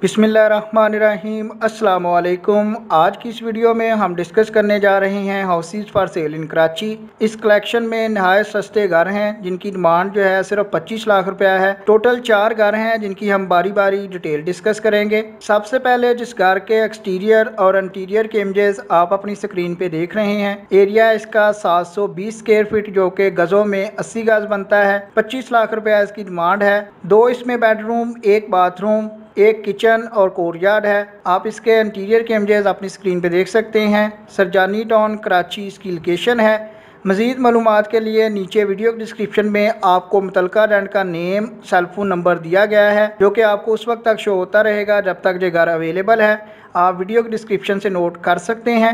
बिस्मिल्लाहिर्रहमानिर्रहीम अस्सलाम वालेकुम। आज की इस वीडियो में हम डिस्कस करने जा रहे हैं हाउसेज फॉर सेल इन कराची। इस कलेक्शन में नहायत सस्ते घर हैं जिनकी डिमांड जो है सिर्फ 25 लाख रुपया है। टोटल 4 घर हैं जिनकी हम बारी बारी डिटेल डिस्कस करेंगे। सबसे पहले जिस घर के एक्सटीरियर और इंटीरियर के इमेजेस आप अपनी स्क्रीन पे देख रहे हैं, एरिया इसका 720 स्क्वायर फीट जो कि गजों में 80 गज बनता है। 25 लाख रुपया इसकी डिमांड है। 2 इसमें बेडरूम, 1 बाथरूम, एक किचन और कोर्टयार्ड है। आप इसके इंटीरियर के इमेजेस अपनी स्क्रीन पे देख सकते हैं। सरजानी टाउन कराची इसकी लोकेशन है। मज़ीद मालूमात के लिए नीचे वीडियो डिस्क्रिप्शन में आपको मुतलका रेंट का नेम, सेलफोन नंबर दिया गया है जो कि आपको उस वक्त तक शो होता रहेगा जब तक ये घर अवेलेबल है। आप वीडियो के डिस्क्रिप्शन से नोट कर सकते हैं।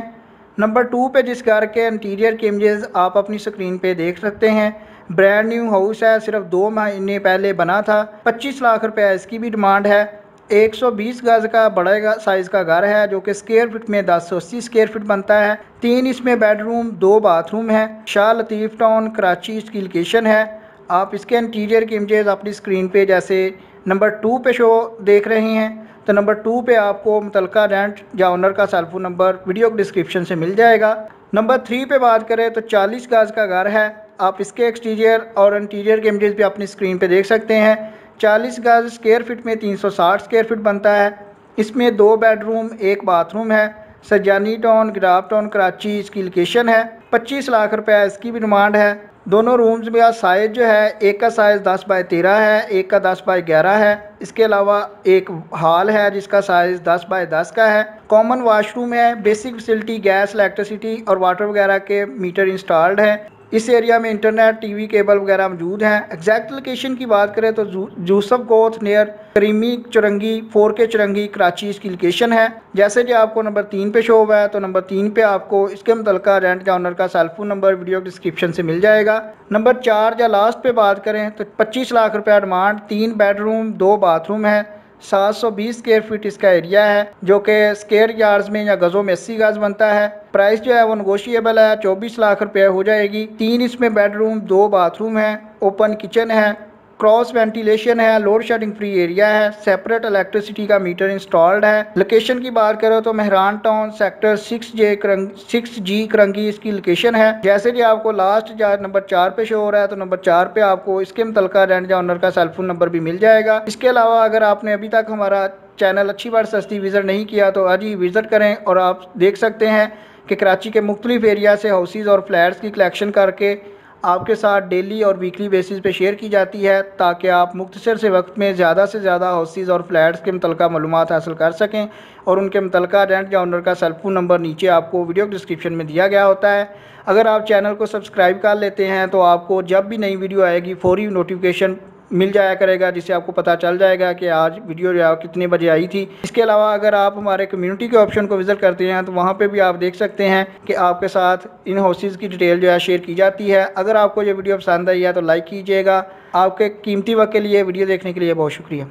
नंबर 2 पे जिस घर के इंटीरियर के इमेजेस आप अपनी स्क्रीन पे देख सकते हैं, ब्रांड न्यू हाउस है, सिर्फ 2 महीने पहले बना था। 25 लाख रुपया इसकी भी डिमांड है। 120 गज का बड़ा साइज़ का घर है जो कि स्क्वायर फीट में 1080 स्क्वायर फीट बनता है। 3 इसमें बेडरूम, 2 बाथरूम है। शाह लतीफ़ टाउन कराची इसकी लोकेशन है। आप इसके इंटीरियर के इमेजेस अपनी स्क्रीन पे जैसे नंबर 2 पे शो देख रहे हैं, तो नंबर 2 पे आपको मुतलका रेंट या ओनर का सेलफोन नंबर वीडियो डिस्क्रिप्शन से मिल जाएगा। नंबर 3 पे बात करें तो 40 गज का घर है। आप इसके एक्सटीरियर और इंटीरियर के इमेजेस भी अपनी स्क्रीन पे देख सकते हैं। 40 गज स्क्वायर फीट में 360 स्क्वायर फीट बनता है। इसमें 2 बेडरूम, 1 बाथरूम है। सरजानी टाउन गिराब टाउन कराची इसकी लोकेशन है। 25 लाख रुपया इसकी भी डिमांड है। दोनों रूम्स में साइज़ जो है, एक का साइज़ 10 बाय 13 है, एक का 10 बाय 11 है। इसके अलावा एक हॉल है जिसका साइज़ 10 बाय 10 का है। कॉमन वाशरूम है। बेसिक फैसिलिटी गैस, इलेक्ट्रिसिटी और वाटर वगैरह के मीटर इंस्टॉल्ड है। इस एरिया में इंटरनेट, टीवी केबल वगैरह मौजूद हैं। एग्जैक्ट लोकेशन की बात करें तो Yusuf Goth near creamy Chowrangi 4K Chowrangi Karachi इसकी लोकेशन है। जैसे कि आपको नंबर 3 पे शो हुआ है, तो नंबर 3 पे आपको इसके मुतलका रेंट या ओनर का सेलफोन नंबर वीडियो डिस्क्रिप्शन से मिल जाएगा। नंबर 4 या लास्ट पे बात करें तो 25 लाख रुपया डिमांड। 3 बेडरूम, 2 बाथरूम है। 720 स्क्वायर फीट इसका एरिया है जो कि स्क्वायर यार्ड्स में या गज़ों में 80 गज बनता है। प्राइस जो है वो नेगोशिएबल है, 24 लाख रुपये हो जाएगी। 3 इसमें बेडरूम, 2 बाथरूम है, ओपन किचन है, क्रॉस वेंटिलेशन है, लोड शेडिंग फ्री एरिया है, सेपरेट इलेक्ट्रिसिटी का मीटर इंस्टॉल्ड है। लोकेशन की बात करें तो Mehran town sector 6G Korangi इसकी लोकेशन है। जैसे कि आपको लास्ट नंबर 4 पे शो हो रहा है, तो नंबर 4 पे आपको इसके मुतलका रेंट या ओनर का सेलफोन नंबर भी मिल जाएगा। इसके अलावा अगर आपने अभी तक हमारा चैनल अच्छी बात सस्ती विज़िट नहीं किया तो आज ही विज़िट करें और आप देख सकते हैं कि कराची के मुख्तलिफ एरिया से हाउसेज और फ्लैट्स की कलेक्शन करके आपके साथ डेली और वीकली बेसिस पे शेयर की जाती है ताकि आप मुख्तसर से वक्त में ज़्यादा से ज़्यादा हाउसेज और फ्लैट्स के मुतलका मालूमात हासिल कर सकें। और उनके मुतलका रेंट या ओनर का सेलफोन नंबर नीचे आपको वीडियो डिस्क्रिप्शन में दिया गया होता है। अगर आप चैनल को सब्सक्राइब कर लेते हैं तो आपको जब भी नई वीडियो आएगी फौरी नोटिफिकेशन मिल जाया करेगा, जिससे आपको पता चल जाएगा कि आज वीडियो जो है कितने बजे आई थी। इसके अलावा अगर आप हमारे कम्युनिटी के ऑप्शन को विज़िट करते हैं तो वहाँ पे भी आप देख सकते हैं कि आपके साथ इन हाउसेज की डिटेल जो है शेयर की जाती है। अगर आपको ये वीडियो पसंद आई है तो लाइक कीजिएगा। आपके कीमती वक्त के लिए वीडियो देखने के लिए बहुत शुक्रिया।